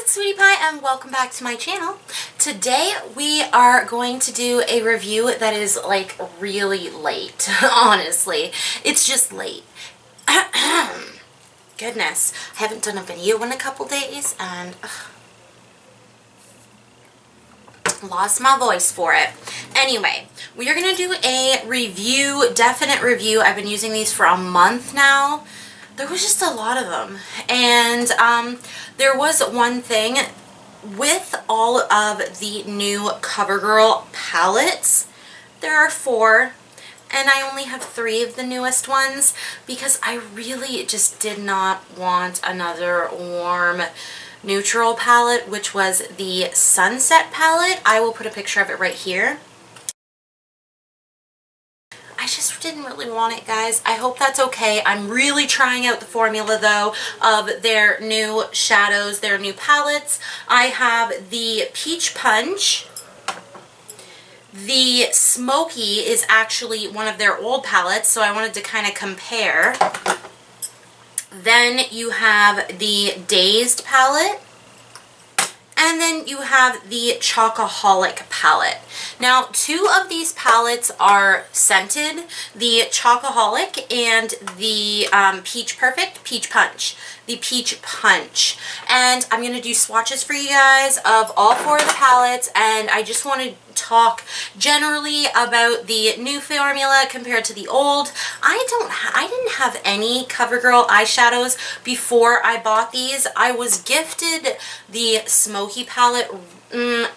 it's Sweetie Pie and welcome back to my channel. Today we are going to do a review that is like really late, honestly. It's just late. Goodness, I haven't done a video in a couple days and lost my voice for it. Anyway, we are going to do a review, definite review. I've been using these for a month now. There was just a lot of them, and there was one thing with all of the new CoverGirl palettes. There are 4, and I only have 3 of the newest ones because I really just did not want another warm neutral palette, which was the Sunset palette. I will put a picture of it right here. I just didn't really want it, guys. I hope that's okay. I'm really trying out the formula, though, of their new shadows, their new palettes. I have the Peach Punch. The Smoky is actually one of their old palettes, so I wanted to kind of compare. Then you have the Dazed palette. And then you have the Chocoholic palette. Now, 2 of these palettes are scented, the Chocoholic and the Peach Punch. And I'm going to do swatches for you guys of all 4 of the palettes, and I just want to talk generally about the new formula compared to the old. I didn't have any CoverGirl eyeshadows before I bought these. I was gifted the Smoky palette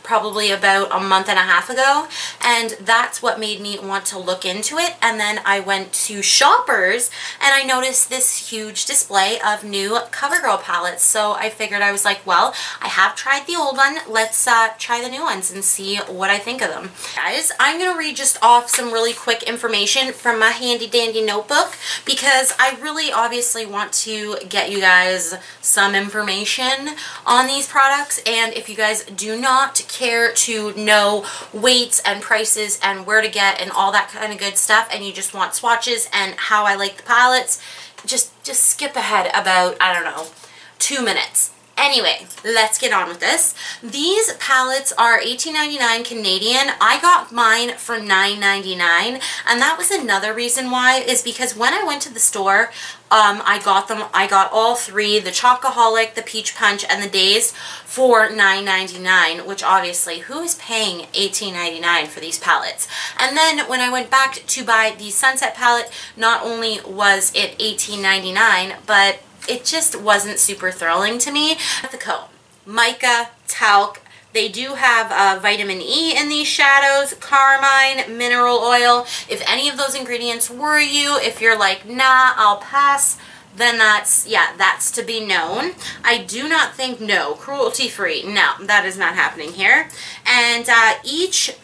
probably about a month and a half ago, and that's what made me want to look into it. And then I went to Shoppers and I noticed this huge display of new CoverGirl palettes, so I figured, I was like, well, I have tried the old one, let's try the new ones and see what I think of them. Guys, I'm gonna read just off some really quick information from my handy dandy notebook because I really obviously want to get you guys some information on these products, and if you guys do not care to know weights and prices and where to get and all that kind of good stuff, and you just want swatches and how I like the palettes, just skip ahead about, I don't know, 2 minutes. Anyway, let's get on with this. These palettes are $18.99 Canadian. I got mine for $9.99, and that was another reason why, is because when I went to the store, I got all 3, the Chocoholic, the Peach Punch, and the Dazed for $9.99, which obviously, who is paying $18.99 for these palettes? And then when I went back to buy the Sunset palette, not only was it $18.99, but it just wasn't super thrilling to me. The comb, mica, talc. They do have vitamin E in these shadows, carmine, mineral oil. If any of those ingredients worry you, if you're like, nah, I'll pass, then that's to be known. I do not think, no, cruelty-free. No, that is not happening here. And each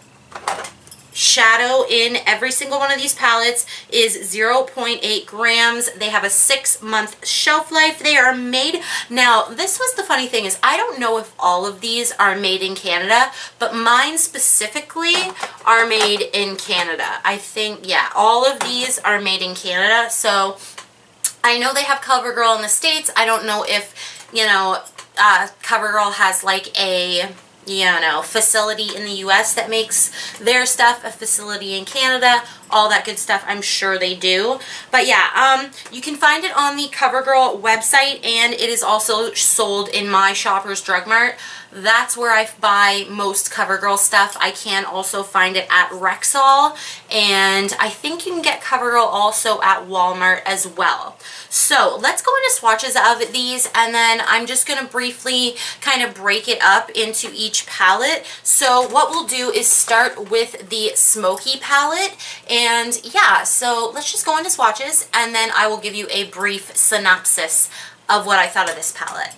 shadow in every single one of these palettes is 0.8 grams. They have a 6-month shelf life. They are made, now this was the funny thing, is I don't know if all of these are made in Canada, but mine specifically are made in Canada. I think, yeah, all of these are made in Canada. So I know they have CoverGirl in the States. I don't know if, you know, CoverGirl has like a, you know, facility in the US that makes their stuff, a facility in Canada, all that good stuff. I'm sure they do. But yeah, you can find it on the CoverGirl website, and it is also sold in my Shoppers Drug Mart. That's where I buy most CoverGirl stuff. I can also find it at Rexall, and I think you can get CoverGirl also at Walmart as well. So let's go into swatches of these, and then I'm just going to briefly kind of break it up into each palette. So what we'll do is start with the Smoky palette, and yeah, so let's just go into swatches, and then I will give you a brief synopsis of what I thought of this palette.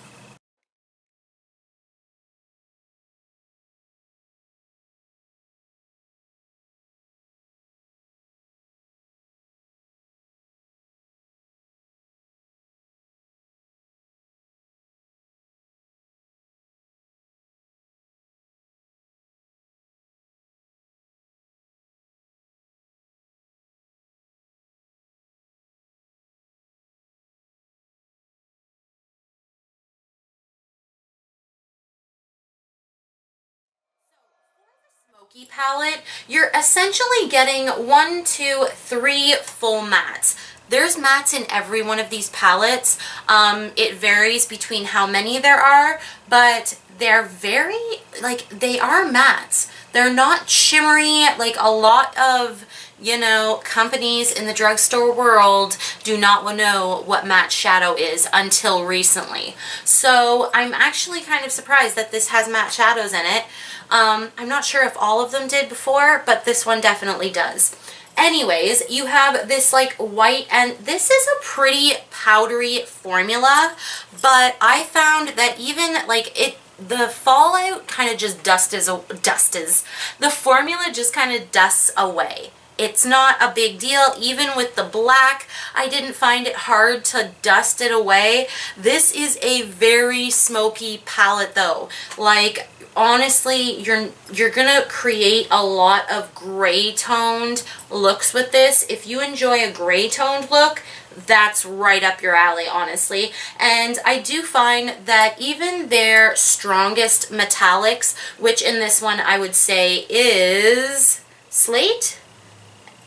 smoky palette, you're essentially getting 1, 2, 3 full mattes. There's mattes in every one of these palettes. It varies between how many there are, but they're very, like, they are mattes. They're not shimmery like a lot of, you know, companies in the drugstore world do not know what matte shadow is until recently. So I'm actually kind of surprised that this has matte shadows in it. I'm not sure if all of them did before, but this one definitely does. Anyways, you have this like white, and this is a pretty powdery formula, but I found that even like the fallout kind of just the formula just kind of dusts away. It's not a big deal. Even with the black, I didn't find it hard to dust it away. This is a very smoky palette though. Like, honestly, you're gonna create a lot of gray toned looks with this. If you enjoy a gray toned look, that's right up your alley, honestly. And I do find that even their strongest metallics, which in this one I would say is slate,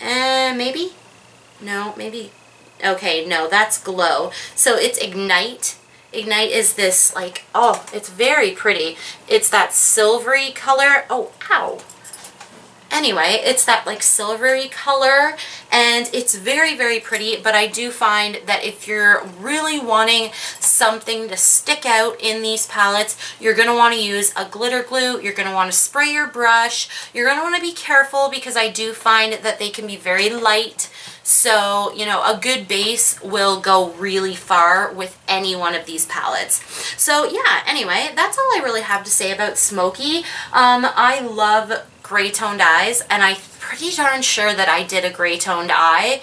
maybe? No, maybe. Okay, no, that's glow. So it's Ignite. Ignite is this like, oh, it's very pretty. It's that silvery color. Oh, ow. Anyway, it's that like silvery color, and it's very, very pretty, but I do find that if you're really wanting something to stick out in these palettes, you're going to want to use a glitter glue. You're going to want to spray your brush. You're going to want to be careful because I do find that they can be very light. So, you know, a good base will go really far with any one of these palettes. So, yeah, anyway, that's all I really have to say about smoky. I love gray toned eyes, and I'm pretty darn sure that I did a gray toned eye.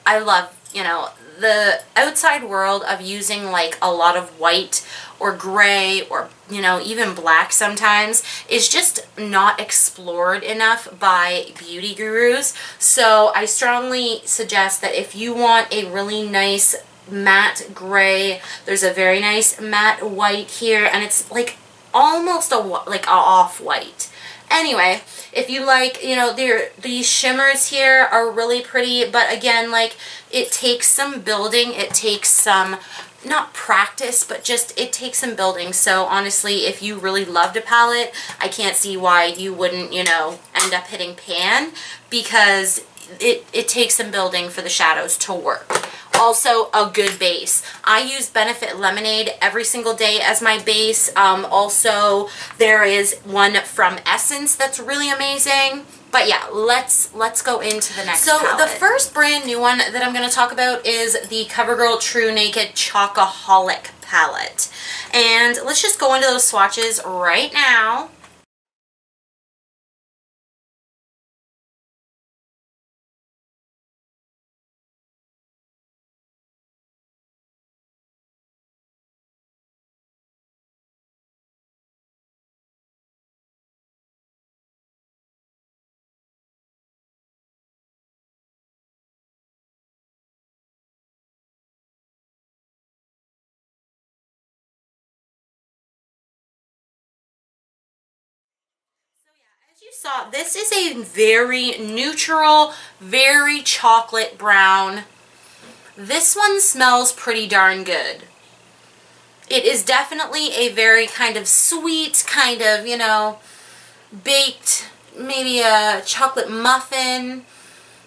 I love, you know, the outside world of using like a lot of white or gray or, you know, even black sometimes is just not explored enough by beauty gurus. So I strongly suggest that if you want a really nice matte gray, there's a very nice matte white here, and it's like almost a off-white. Anyway, if you like, you know, these shimmers here are really pretty, but again, like, it takes some building, it takes some, not practice, but just, it takes some building. So honestly, if you really loved a palette, I can't see why you wouldn't, you know, end up hitting pan, because it takes some building for the shadows to work. Also, a good base. I use Benefit Lemonade every single day as my base. Also, there is one from Essence that's really amazing. But yeah, let's go into the next palette. The first brand new one that I'm going to talk about is the CoverGirl True Naked Chocoholic palette. And let's just go into those swatches right now. As you saw, this is a very neutral, very chocolate brown. This one smells pretty darn good. It is definitely a very kind of sweet, kind of, you know, baked, maybe a chocolate muffin.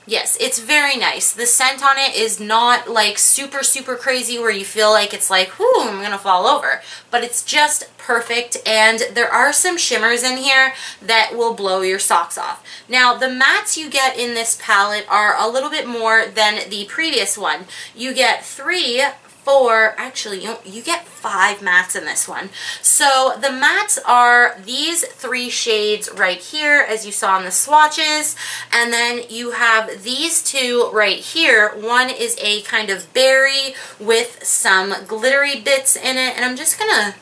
Yes, it's very nice. The scent on it is not like super, super crazy where you feel like it's like, whoo, I'm gonna fall over. But it's just perfect, and there are some shimmers in here that will blow your socks off. Now, the mattes you get in this palette are a little bit more than the previous one. You get 3, 4, actually you get 5 mattes in this one. So the mattes are these 3 shades right here, as you saw in the swatches, and then you have these 2 right here. One is a kind of berry with some glittery bits in it, and I'm just gonna,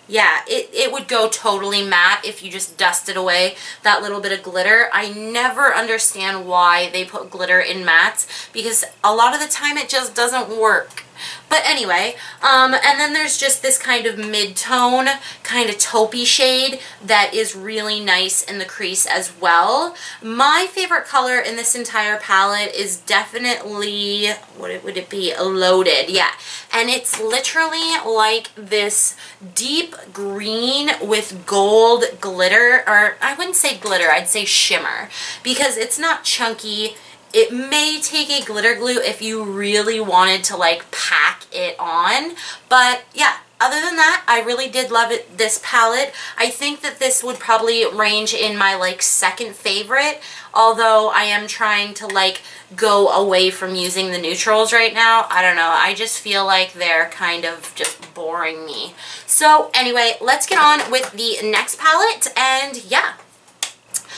yeah, it would go totally matte if you just dusted away that little bit of glitter. I never understand why they put glitter in mattes, because a lot of the time it just doesn't work. But anyway, and then there's just this kind of mid-tone, kind of taupey shade that is really nice in the crease as well. My favorite color in this entire palette is definitely, what would it be? Loaded, yeah. And it's literally like this deep green with gold glitter, or I wouldn't say glitter, I'd say shimmer, because it's not chunky. It may take a glitter glue if you really wanted to like pack it on, but yeah, other than that, I really did love it, this palette. I think that this would probably range in my like second favorite, although I am trying to like go away from using the neutrals right now. I don't know, I just feel like they're kind of just boring me. So anyway, let's get on with the next palette, and yeah.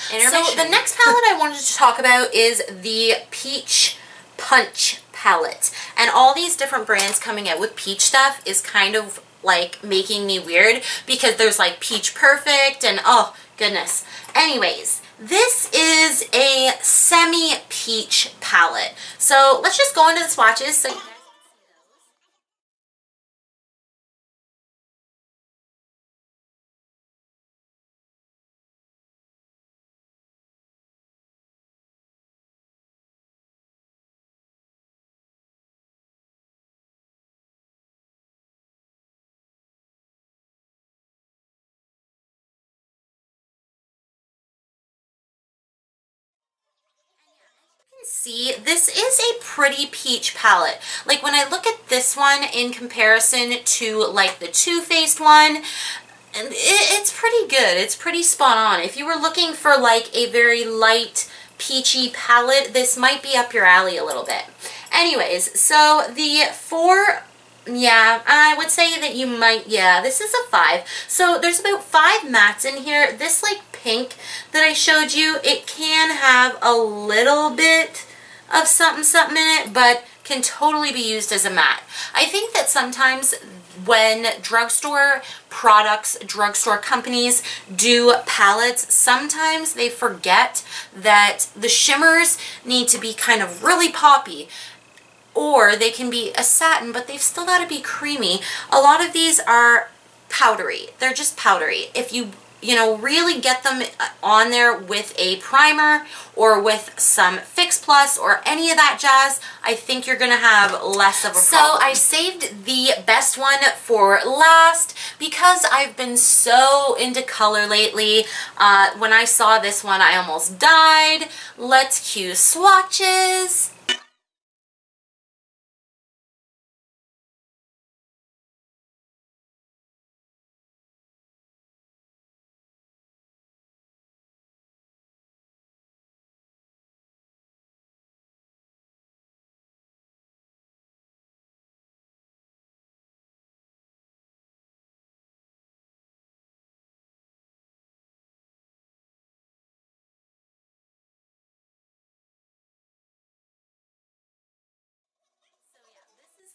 So the next palette I wanted to talk about is the Peach Punch palette. And all these different brands coming out with peach stuff is kind of like making me weird, because there's like Peach Perfect and oh goodness. Anyways, this is a semi-peach palette. So let's just go into the swatches so you guys. See, this is a pretty peach palette. Like when I look at this one in comparison to like the Too Faced one, and it's pretty good. It's pretty spot on. If you were looking for like a very light peachy palette, this might be up your alley a little bit. Anyways, so the yeah, I would say that you might, yeah, this is a 5. So there's about 5 mattes in here. This like pink that I showed you, it can have a little bit of something in it, but can totally be used as a matte. I think that sometimes when drugstore products, drugstore companies do palettes, sometimes they forget that the shimmers need to be kind of really poppy. Or they can be a satin, but they've still got to be creamy. A lot of these are powdery. They're just powdery. If you know, really get them on there with a primer or with some Fix Plus or any of that jazz, I think you're going to have less of a problem. So I saved the best one for last because I've been so into color lately. When I saw this one, I almost died. Let's cue swatches.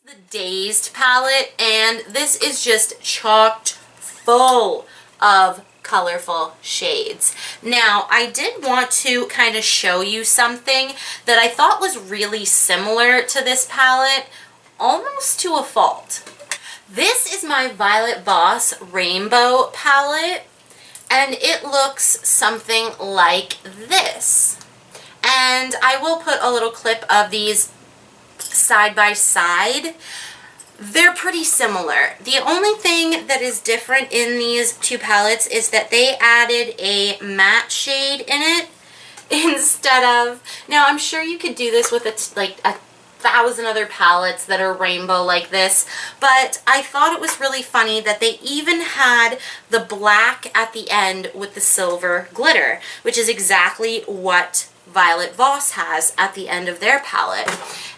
The Dazed palette, and this is just chocked full of colorful shades. Now, I did want to kind of show you something that I thought was really similar to this palette, almost to a fault. This is my Violet Voss Rainbow palette, and it looks something like this. And I will put a little clip of these side by side. They're pretty similar. The only thing that is different in these two palettes is that they added a matte shade in it instead of, now I'm sure you could do this with like a 1,000 other palettes that are rainbow like this, but I thought it was really funny that they even had the black at the end with the silver glitter, which is exactly what Violet Voss has at the end of their palette.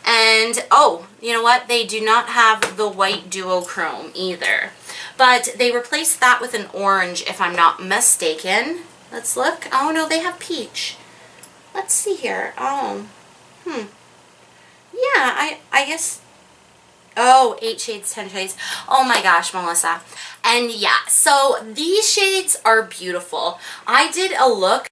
And oh, you know what? They do not have the white duochrome either. But they replaced that with an orange, if I'm not mistaken. Let's look. Oh no, they have peach. Let's see here. Oh, yeah, I guess. Oh, 8 shades, 10 shades. Oh my gosh, Melissa. And yeah, so these shades are beautiful. I did a look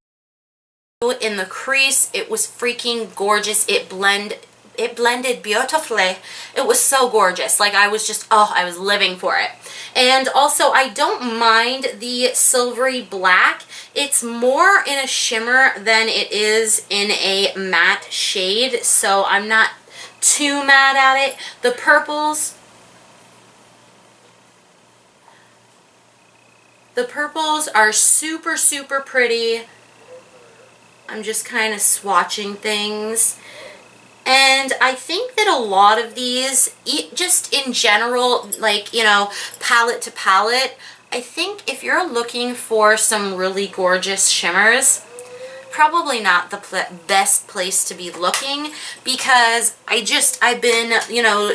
in the crease. It was freaking gorgeous. It blended it blended beautifully. It was so gorgeous. Like, I was just, oh, I was living for it. And also, I don't mind the silvery black. It's more in a shimmer than it is in a matte shade, so I'm not too mad at it. The purples are super, super pretty. I'm just kind of swatching things. And I think that a lot of these, just in general, like, you know, palette to palette, I think if you're looking for some really gorgeous shimmers, probably not the best place to be looking, because I've been, you know,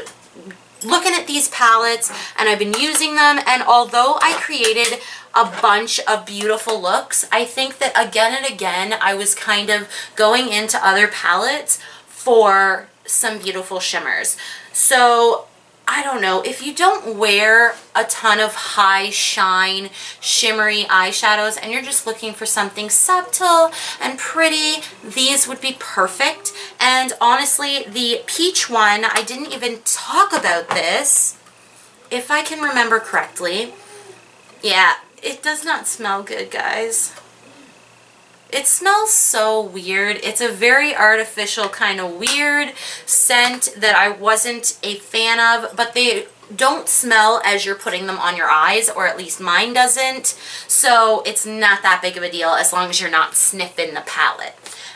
looking at these palettes and I've been using them, and although I created a bunch of beautiful looks, I think that again and again I was kind of going into other palettes for some beautiful shimmers. So I don't know, if you don't wear a ton of high shine shimmery eyeshadows and you're just looking for something subtle and pretty, these would be perfect. And honestly, the peach one, I didn't even talk about this, if I can remember correctly. Yeah, it does not smell good, guys. It smells so weird. It's a very artificial kind of weird scent that I wasn't a fan of, but they don't smell as you're putting them on your eyes, or at least mine doesn't. So it's not that big of a deal as long as you're not sniffing the palette.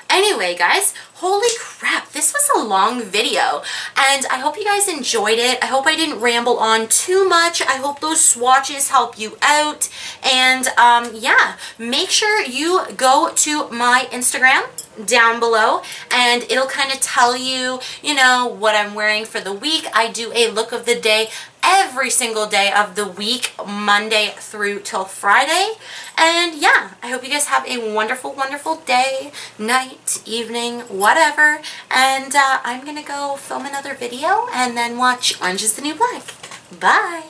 Anyway, guys, holy crap, this was a long video, and I hope you guys enjoyed it. I hope I didn't ramble on too much. I hope those swatches help you out, and yeah, make sure you go to my Instagram down below, and it'll kind of tell you, you know, what I'm wearing for the week. I do a look of the day every single day of the week, Monday through till Friday. And yeah, I hope you guys have a wonderful, wonderful day, night, evening, whatever. And I'm gonna go film another video and then watch Orange is the New Black. Bye!